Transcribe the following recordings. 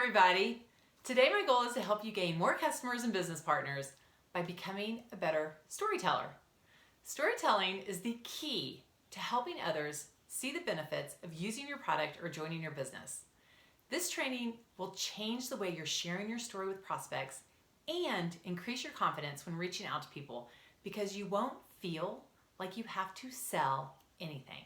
everybody. Today my goal is to help you gain more customers and business partners by becoming a better storyteller. Storytelling is the key to helping others see the benefits of using your product or joining your business. This training will change the way you're sharing your story with prospects and increase your confidence when reaching out to people because you won't feel like you have to sell anything.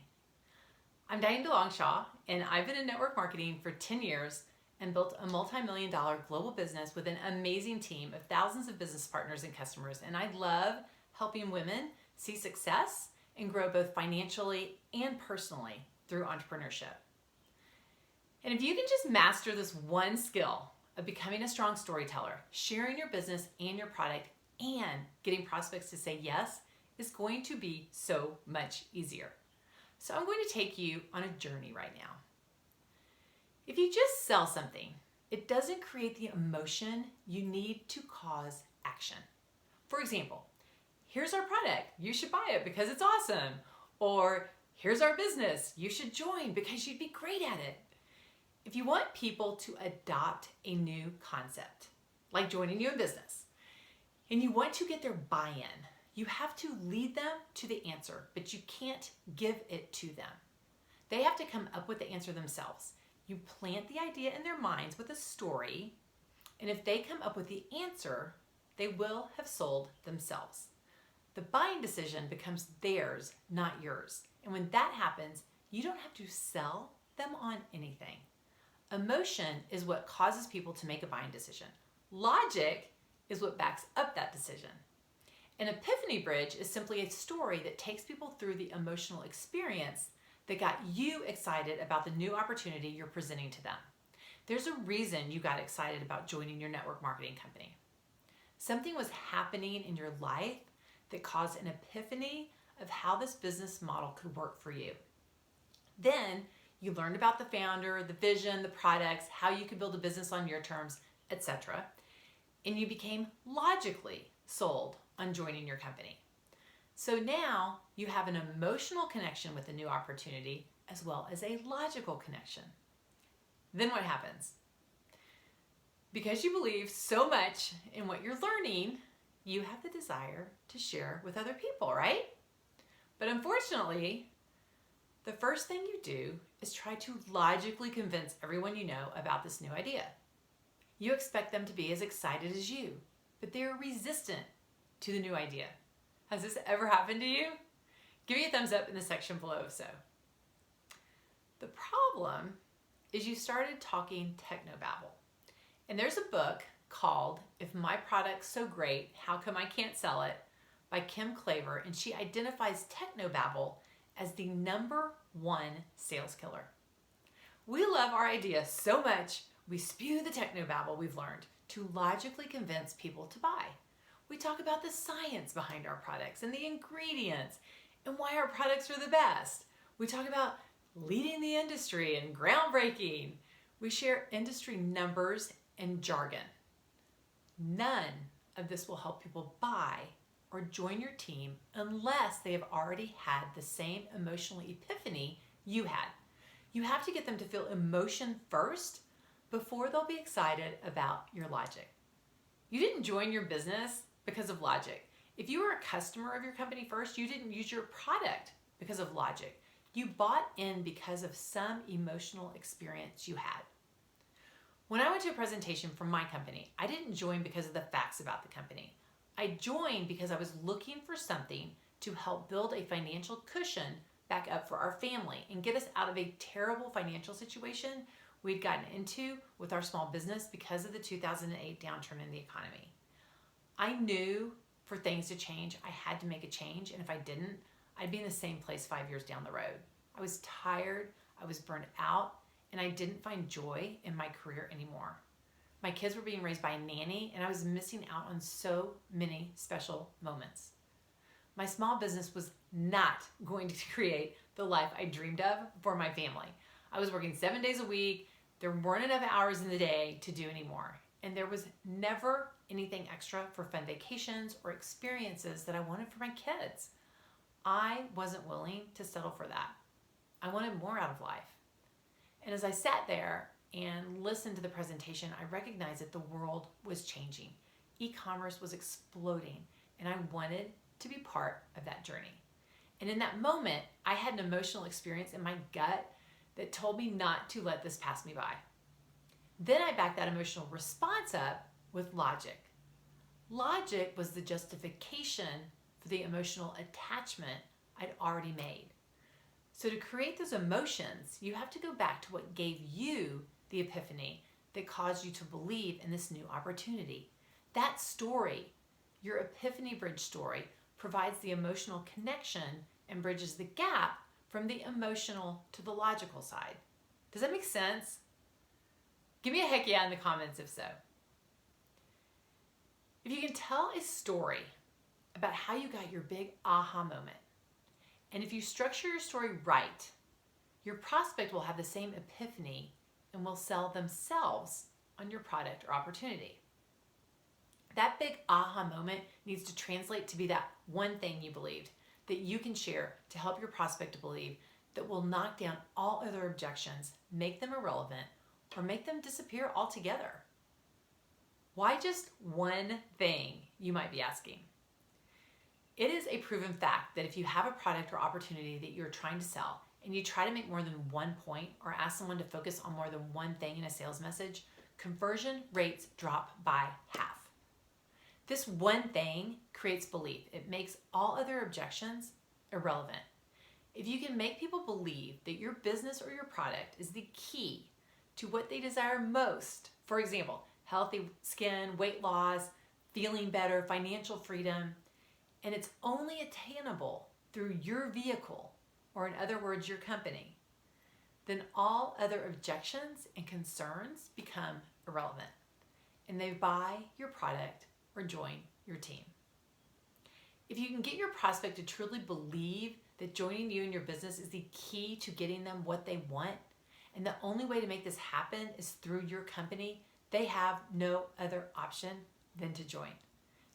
I'm Diane DeLongshaw, and I've been in network marketing for 10 years and built a multi-million-dollar global business with an amazing team of thousands of business partners and customers. And I love helping women see success and grow both financially and personally through entrepreneurship. And if you can just master this one skill of becoming a strong storyteller, sharing your business and your product, and getting prospects to say yes, is going to be so much easier. So I'm going to take you on a journey right now. If you just sell something, it doesn't create the emotion you need to cause action. For example, here's our product, you should buy it because it's awesome. Or here's our business, you should join because you'd be great at it. If you want people to adopt a new concept, like joining you in business, and you want to get their buy-in, you have to lead them to the answer, but you can't give it to them. They have to come up with the answer themselves. You plant the idea in their minds with a story, and if they come up with the answer, they will have sold themselves. The buying decision becomes theirs, not yours. And when that happens, you don't have to sell them on anything. Emotion is what causes people to make a buying decision. Logic is what backs up that decision. An epiphany bridge is simply a story that takes people through the emotional experience that got you excited about the new opportunity you're presenting to them. There's a reason you got excited about joining your network marketing company. Something was happening in your life that caused an epiphany of how this business model could work for you. Then you learned about the founder, the vision, the products, how you could build a business on your terms, etc. And you became logically sold on joining your company. So now you have an emotional connection with the new opportunity as well as a logical connection. Then what happens? Because you believe so much in what you're learning, you have the desire to share with other people, right? But unfortunately, the first thing you do is try to logically convince everyone you know about this new idea. You expect them to be as excited as you, but they're resistant to the new idea. Has this ever happened to you? Give me a thumbs up in the section below if so. The problem is you started talking technobabble. And there's a book called If My Product's So Great, How Come I Can't Sell It? By Kim Claver, and she identifies technobabble as the #1 sales killer. We love our idea so much, we spew the technobabble we've learned to logically convince people to buy. We talk about the science behind our products and the ingredients and why our products are the best. We talk about leading the industry and groundbreaking. We share industry numbers and jargon. None of this will help people buy or join your team unless they have already had the same emotional epiphany you had. You have to get them to feel emotion first before they'll be excited about your logic. You didn't join your business because of logic. If you were a customer of your company first, you didn't use your product because of logic. You bought in because of some emotional experience you had. When I went to a presentation from my company, I didn't join because of the facts about the company. I joined because I was looking for something to help build a financial cushion back up for our family and get us out of a terrible financial situation we'd gotten into with our small business because of the 2008 downturn in the economy. I knew for things to change, I had to make a change, and if I didn't, I'd be in the same place 5 years down the road. I was tired, I was burned out, and I didn't find joy in my career anymore. My kids were being raised by a nanny, and I was missing out on so many special moments. My small business was not going to create the life I dreamed of for my family. I was working 7 days a week. There weren't enough hours in the day to do any more. And there was never anything extra for fun vacations or experiences that I wanted for my kids. I wasn't willing to settle for that. I wanted more out of life. And as I sat there and listened to the presentation, I recognized that the world was changing. E-commerce was exploding, and I wanted to be part of that journey. And in that moment, I had an emotional experience in my gut that told me not to let this pass me by. Then I backed that emotional response up with logic. Logic was the justification for the emotional attachment I'd already made. So to create those emotions, you have to go back to what gave you the epiphany that caused you to believe in this new opportunity. That story, your epiphany bridge story, provides the emotional connection and bridges the gap from the emotional to the logical side. Does that make sense? Give me a heck yeah in the comments if so. If you can tell a story about how you got your big aha moment, and if you structure your story right, your prospect will have the same epiphany and will sell themselves on your product or opportunity. That big aha moment needs to translate to be that one thing you believed that you can share to help your prospect to believe that will knock down all other objections, make them irrelevant, or make them disappear altogether. Why just one thing, you might be asking? It is a proven fact that if you have a product or opportunity that you're trying to sell and you try to make more than 1 point or ask someone to focus on more than one thing in a sales message, conversion rates drop by half. This one thing creates belief. It makes all other objections irrelevant. If you can make people believe that your business or your product is the key to what they desire most, for example, healthy skin, weight loss, feeling better, financial freedom, and it's only attainable through your vehicle, or in other words, your company, then all other objections and concerns become irrelevant, and they buy your product or join your team. If you can get your prospect to truly believe that joining you in your business is the key to getting them what they want, and the only way to make this happen is through your company, they have no other option than to join.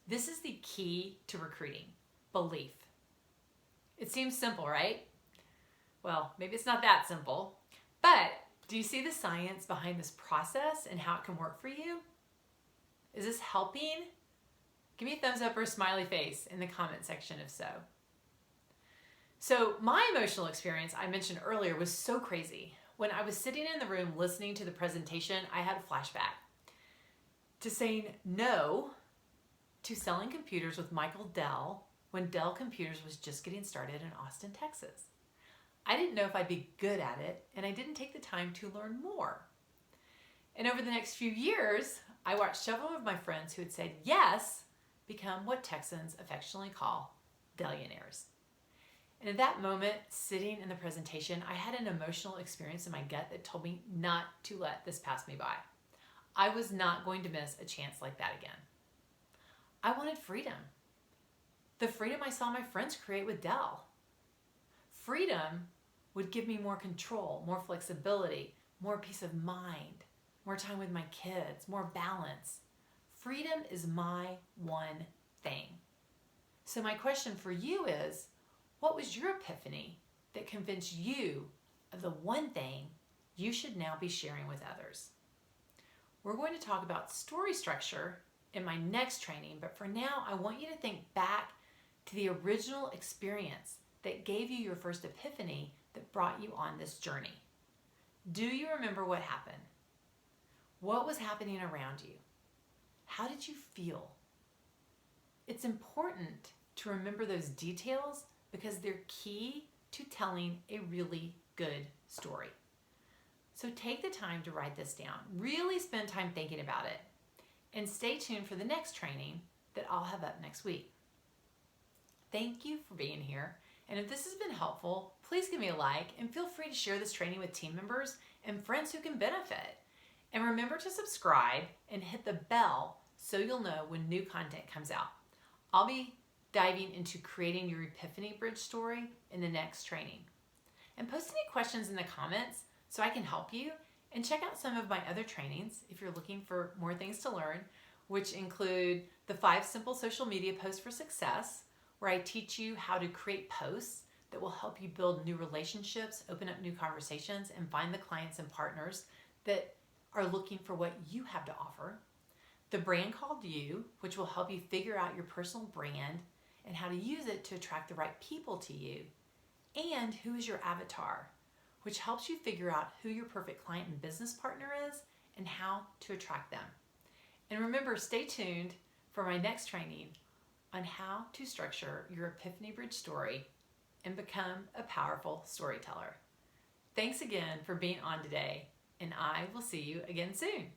This is the key to recruiting, belief. It seems simple, right? Well, maybe it's not that simple, but do you see the science behind this process and how it can work for you? Is this helping? Give me a thumbs up or a smiley face in the comment section if so. So my emotional experience I mentioned earlier was so crazy. When I was sitting in the room listening to the presentation, I had a flashback to saying no to selling computers with Michael Dell when Dell Computers was just getting started in Austin, Texas. I didn't know if I'd be good at it, and I didn't take the time to learn more. And over the next few years, I watched several of my friends who had said yes become what Texans affectionately call Dellionaires. And at that moment, sitting in the presentation, I had an emotional experience in my gut that told me not to let this pass me by. I was not going to miss a chance like that again. I wanted freedom. The freedom I saw my friends create with Dell. Freedom would give me more control, more flexibility, more peace of mind, more time with my kids, more balance. Freedom is my one thing. So my question for you is, what was your epiphany that convinced you of the one thing you should now be sharing with others? We're going to talk about story structure in my next training, but for now, I want you to think back to the original experience that gave you your first epiphany that brought you on this journey. Do you remember what happened? What was happening around you? How did you feel? It's important to remember those details because they're key to telling a really good story. So take the time to write this down. Really spend time thinking about it. And stay tuned for the next training that I'll have up next week. Thank you for being here. And if this has been helpful, please give me a like and feel free to share this training with team members and friends who can benefit. And remember to subscribe and hit the bell so you'll know when new content comes out. I'll be diving into creating your epiphany bridge story in the next training. And post any questions in the comments so I can help you, and check out some of my other trainings if you're looking for more things to learn, which include the 5 simple social media posts for success, where I teach you how to create posts that will help you build new relationships, open up new conversations, and find the clients and partners that are looking for what you have to offer. The brand called you, which will help you figure out your personal brand and how to use it to attract the right people to you. And who is your avatar, which helps you figure out who your perfect client and business partner is and how to attract them. And remember, stay tuned for my next training on how to structure your Epiphany Bridge story and become a powerful storyteller. Thanks again for being on today, and I will see you again soon.